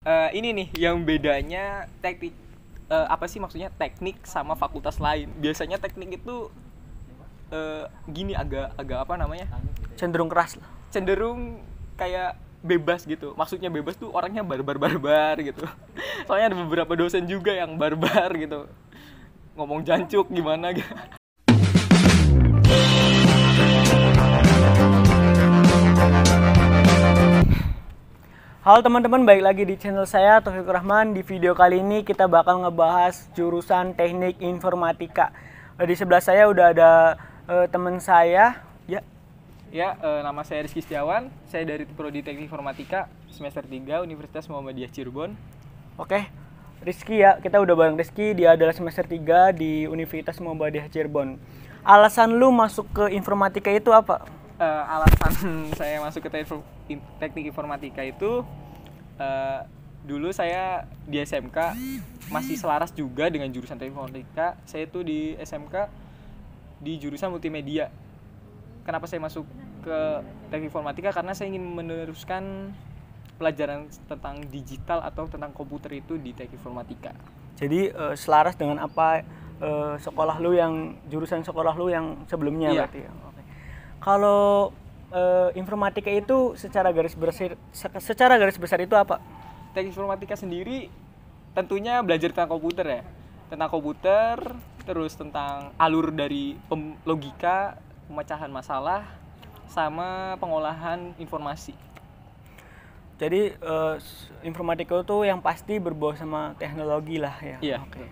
Ini nih yang bedanya teknik apa sih maksudnya teknik sama fakultas lain. Biasanya teknik itu gini agak apa namanya? Cenderung keras lah. Cenderung kayak bebas gitu. Maksudnya bebas tuh orangnya barbar gitu. Soalnya ada beberapa dosen juga yang barbar gitu. Ngomong jancuk gimana gitu. Halo teman-teman, balik lagi di channel saya Taufikur Rahman. Di video kali ini kita bakal ngebahas jurusan Teknik Informatika. Di sebelah saya udah ada teman saya, ya. Ya, nama saya Rizky Setiawan. Saya dari Prodi Teknik Informatika semester 3 Universitas Muhammadiyah Cirebon. Oke, Rizky ya, kita udah bareng Rizky. Dia adalah semester 3 di Universitas Muhammadiyah Cirebon. Alasan lu masuk ke informatika itu apa? Alasan saya masuk ke teknik informatika itu dulu saya di SMK masih selaras juga dengan jurusan teknik informatika. Saya itu di SMK di jurusan multimedia. Kenapa saya masuk ke teknik informatika? Karena saya ingin meneruskan pelajaran tentang digital atau tentang komputer itu di teknik informatika. Jadi selaras dengan apa sekolah lu yang jurusan sekolah lu yang sebelumnya. Iya. Berarti ya. Oke. Kalau informatika itu secara garis besar itu apa? Teknik informatika sendiri tentunya belajar tentang komputer ya. Tentang komputer, terus tentang alur dari logika, pemecahan masalah, sama pengolahan informasi. Jadi informatika itu yang pasti berbau sama teknologi lah ya. Iya. Oke.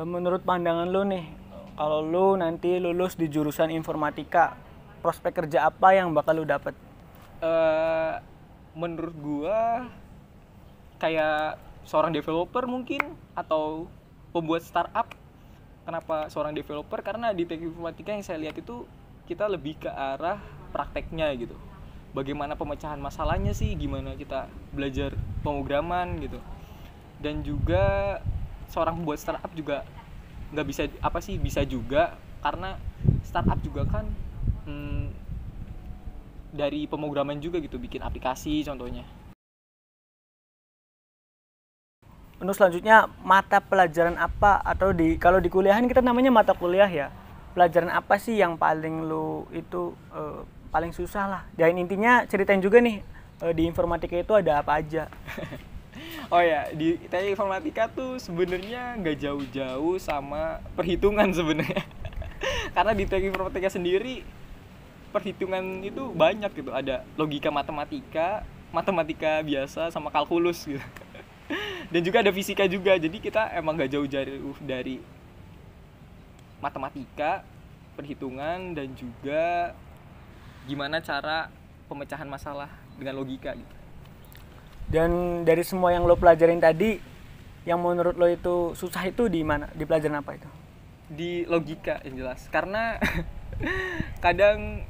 Menurut pandangan lu nih, kalau lu nanti lulus di jurusan informatika, prospek kerja apa yang bakal lu dapet? Menurut gua kayak seorang developer mungkin atau pembuat startup. Kenapa seorang developer? Karena di teknik informatika yang saya lihat itu kita lebih ke arah prakteknya gitu. Bagaimana pemecahan masalahnya sih, gimana kita belajar pemrograman gitu. Dan juga seorang pembuat startup juga nggak bisa bisa juga, karena startup juga kan dari pemrograman juga gitu, bikin aplikasi contohnya. Untuk selanjutnya, mata pelajaran apa atau kalau di kuliahan kita namanya mata kuliah ya. Pelajaran apa sih yang paling lu itu paling susah lah. Dan intinya ceritain juga nih di informatika itu ada apa aja. Oh ya, di teknik informatika tuh sebenarnya nggak jauh-jauh sama perhitungan sebenarnya. Karena di teknik informatika sendiri perhitungan itu banyak gitu. Ada logika matematika biasa sama kalkulus gitu. Dan juga ada fisika juga. Jadi kita emang nggak jauh-jauh dari matematika, perhitungan, dan juga gimana cara pemecahan masalah dengan logika gitu. Dan dari semua yang lo pelajarin tadi, yang menurut lo itu susah itu di mana? Di pelajaran apa itu? Di logika yang jelas. Karena kadang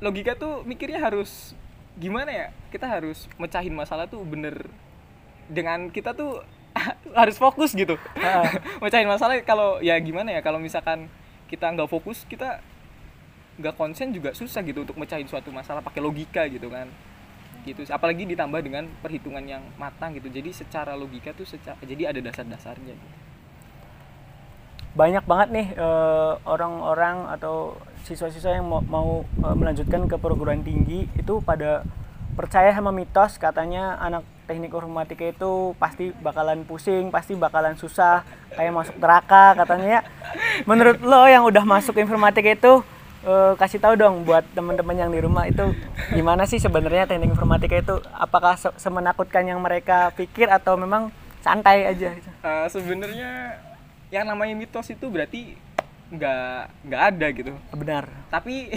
logika tuh mikirnya harus gimana ya? Kita harus mecahin masalah tuh bener dengan kita tuh harus fokus gitu. Mecahin masalah kalau ya gimana ya? Kalau misalkan kita nggak fokus, kita nggak konsen juga susah gitu untuk mecahin suatu masalah pakai logika gitu kan. Gitu, apalagi ditambah dengan perhitungan yang matang gitu. Jadi secara logika tuh jadi ada dasar-dasarnya gitu. Banyak banget nih orang-orang atau siswa-siswa yang mau melanjutkan ke perguruan tinggi itu pada percaya sama mitos katanya anak teknik informatika itu pasti bakalan pusing, pasti bakalan susah, kayak masuk neraka katanya ya. Menurut lo yang udah masuk informatika itu kasih tahu dong buat teman-teman yang di rumah itu gimana sih sebenarnya teknik informatika itu, apakah semenakutkan yang mereka pikir atau memang santai aja gitu? Sebenarnya yang namanya mitos itu berarti nggak ada gitu. Benar. Tapi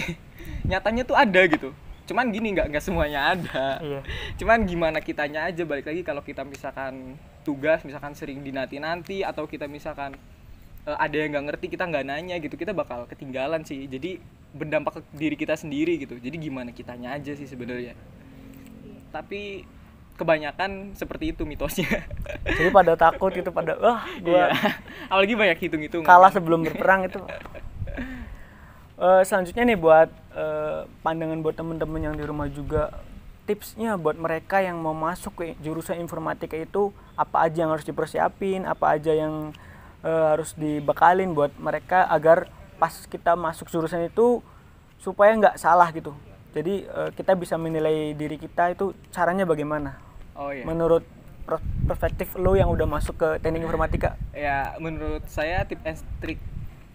nyatanya tuh ada gitu. Cuman gini, nggak semuanya ada. Iya. Cuman gimana kitanya aja, balik lagi kalau kita misalkan tugas misalkan sering dinanti atau kita misalkan ada yang nggak ngerti, kita nggak nanya gitu, kita bakal ketinggalan sih. Jadi berdampak ke diri kita sendiri gitu. Jadi gimana kitanya aja sih sebenarnya. Tapi kebanyakan seperti itu mitosnya. Jadi pada takut gitu, pada gua apalagi banyak hitung-hitung kalah sebelum berperang itu. Selanjutnya nih buat pandangan buat temen-temen yang di rumah juga, tipsnya buat mereka yang mau masuk ke jurusan informatika itu apa aja yang harus dipersiapin, apa aja yang harus dibekalin buat mereka agar pas kita masuk jurusan itu supaya nggak salah gitu. Jadi kita bisa menilai diri kita itu caranya bagaimana. Oh iya. Menurut perspektif lo yang udah masuk ke teknik informatika. Ya menurut saya tips and trik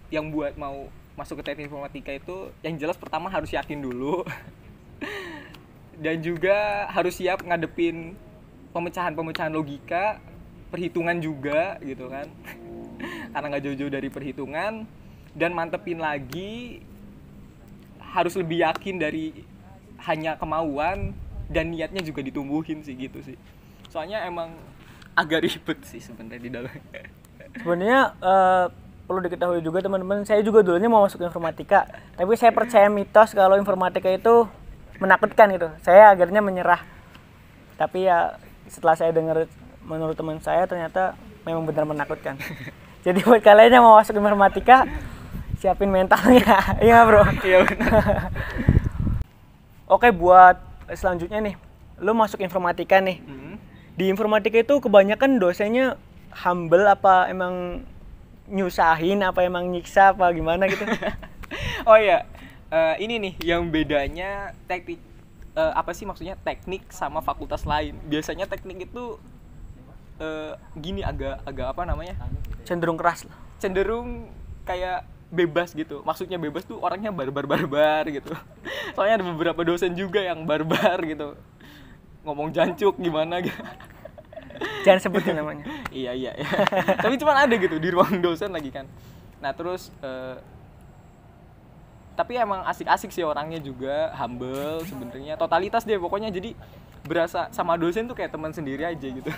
yang buat mau masuk ke teknik informatika itu yang jelas pertama harus yakin dulu. Dan juga harus siap ngadepin pemecahan-pemecahan logika, perhitungan juga gitu kan. Karena nggak jauh-jauh dari perhitungan, dan mantepin lagi harus lebih yakin dari hanya kemauan, dan niatnya juga ditumbuhin sih gitu sih. Soalnya emang agak ribet sih sebenarnya di dalam. Sebenarnya perlu diketahui juga teman-teman, saya juga dulunya mau masuk informatika, tapi saya percaya mitos kalau informatika itu menakutkan gitu. Saya akhirnya menyerah. Tapi ya setelah saya dengar menurut teman saya ternyata memang benar menakutkan. Jadi buat kalian yang mau masuk informatika, siapin mentalnya. Iya bro. Iya benar. Oke, buat selanjutnya nih, lu masuk informatika nih. Di informatika itu kebanyakan dosennya humble apa emang nyusahin, apa emang nyiksa apa gimana gitu? Oh iya, ini nih yang bedanya teknik apa sih maksudnya teknik sama fakultas lain. Biasanya teknik itu gini agak apa namanya? Cenderung keras lah. Cenderung kayak bebas gitu. Maksudnya bebas tuh orangnya barbar gitu. Soalnya ada beberapa dosen juga yang barbar gitu. Ngomong jancuk gimana gitu. Jangan sebutin namanya. Iya. Tapi cuma ada gitu di ruang dosen lagi kan. Nah, terus tapi emang asik-asik sih orangnya juga, humble sebenarnya. Totalitas dia pokoknya, jadi berasa sama dosen tuh kayak teman sendiri aja gitu.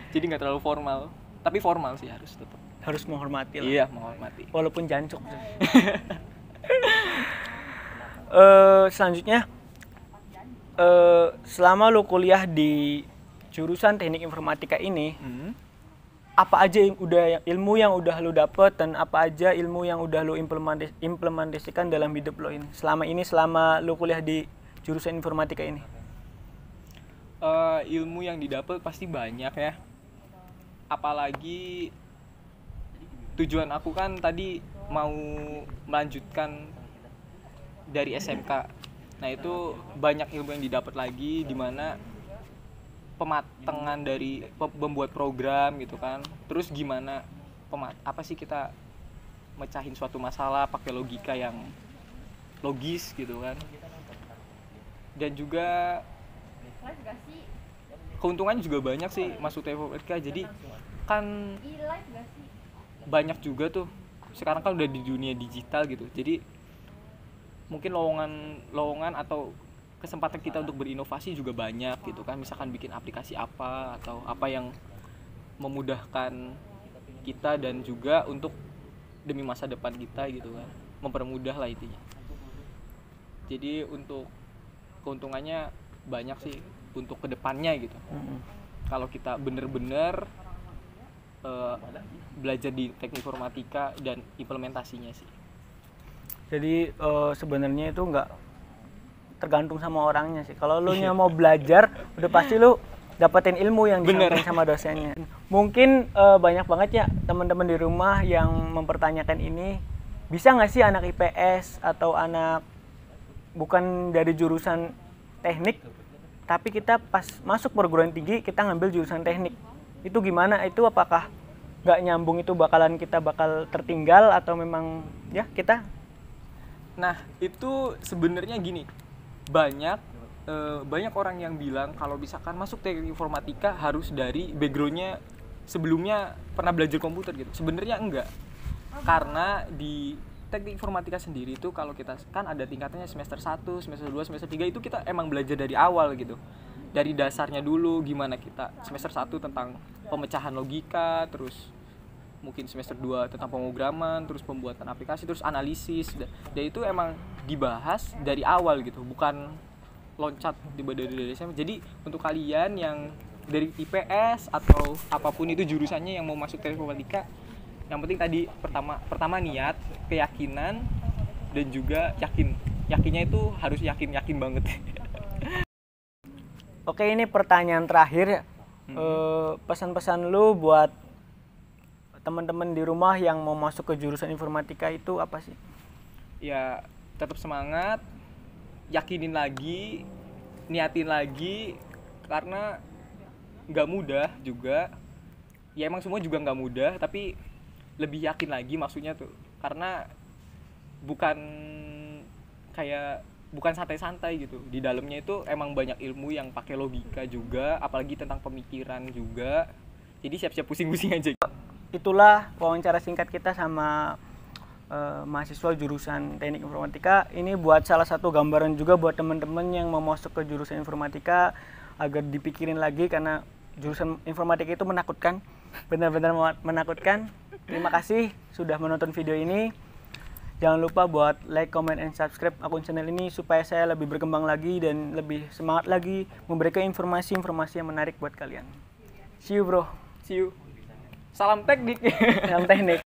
Jadi nggak terlalu formal. Tapi formal sih harus tetap. Harus menghormati lah. Iya, menghormati. Walaupun jancuk. Selanjutnya, selama lu kuliah di jurusan teknik informatika ini, apa aja ilmu yang udah lu dapet dan apa aja ilmu yang udah lu implementasikan dalam hidup lo ini selama lu kuliah di jurusan informatika ini? Ilmu yang didapat pasti banyak ya. Apalagi tujuan aku kan tadi mau melanjutkan dari SMK. Nah, itu banyak ilmu yang didapat lagi, di mana pematangan dari membuat program gitu kan. Terus gimana apa sih kita mecahin suatu masalah pakai logika yang logis gitu kan. Dan juga keuntungannya juga banyak sih masuk informatika. Jadi kan banyak juga tuh sekarang kan udah di dunia digital gitu. Jadi mungkin lowongan atau kesempatan kita untuk berinovasi juga banyak gitu kan. Misalkan bikin aplikasi apa atau apa yang memudahkan kita dan juga untuk demi masa depan kita gitu kan, mempermudah lah intinya. Jadi untuk keuntungannya banyak sih untuk kedepannya gitu. Kalau kita bener-bener belajar di teknik informatika dan implementasinya sih. Jadi sebenarnya itu nggak tergantung sama orangnya sih. Kalau lu nya mau belajar, udah pasti lu dapetin ilmu yang disampaikan sama dosennya. Mungkin banyak banget ya teman-teman di rumah yang mempertanyakan ini, bisa nggak sih anak IPS atau anak bukan dari jurusan teknik, tapi kita pas masuk perguruan tinggi kita ngambil jurusan teknik, itu gimana? Itu apakah nggak nyambung, itu kita bakal tertinggal atau memang ya kita? Nah, itu sebenarnya gini, banyak orang yang bilang kalau misalkan masuk teknik informatika harus dari backgroundnya sebelumnya pernah belajar komputer gitu. Sebenarnya enggak, karena di teknik informatika sendiri itu kalau kita kan ada tingkatannya semester 1, semester 2, semester 3, itu kita emang belajar dari awal gitu. Dari dasarnya dulu, gimana kita semester 1 tentang pemecahan logika, terus mungkin semester 2 tentang pemrograman, terus pembuatan aplikasi, terus analisis. Dan itu emang dibahas dari awal gitu, bukan loncat dari SMA. Jadi untuk kalian yang dari IPS atau apapun itu jurusannya yang mau masuk teknik informatika, yang penting tadi pertama niat, keyakinan, dan juga yakinnya itu harus yakin banget. Oke, ini pertanyaan terakhir. Pesan-pesan lu buat teman-teman di rumah yang mau masuk ke jurusan informatika itu apa sih? Ya tetap semangat, yakinin lagi, niatin lagi, karena nggak mudah juga. Ya emang semua juga nggak mudah, tapi lebih yakin lagi maksudnya tuh, karena bukan bukan santai-santai gitu. Di dalamnya itu emang banyak ilmu yang pakai logika juga, apalagi tentang pemikiran juga. Jadi siap-siap pusing-pusing aja. Itulah wawancara singkat kita sama mahasiswa jurusan Teknik Informatika. Ini buat salah satu gambaran juga buat teman-teman yang mau masuk ke jurusan informatika agar dipikirin lagi, karena jurusan informatika itu menakutkan, benar-benar menakutkan. Terima kasih sudah menonton video ini. Jangan lupa buat like, comment, and subscribe akun channel ini supaya saya lebih berkembang lagi dan lebih semangat lagi memberikan informasi-informasi yang menarik buat kalian. See you bro. See you. Salam teknik. Salam teknik.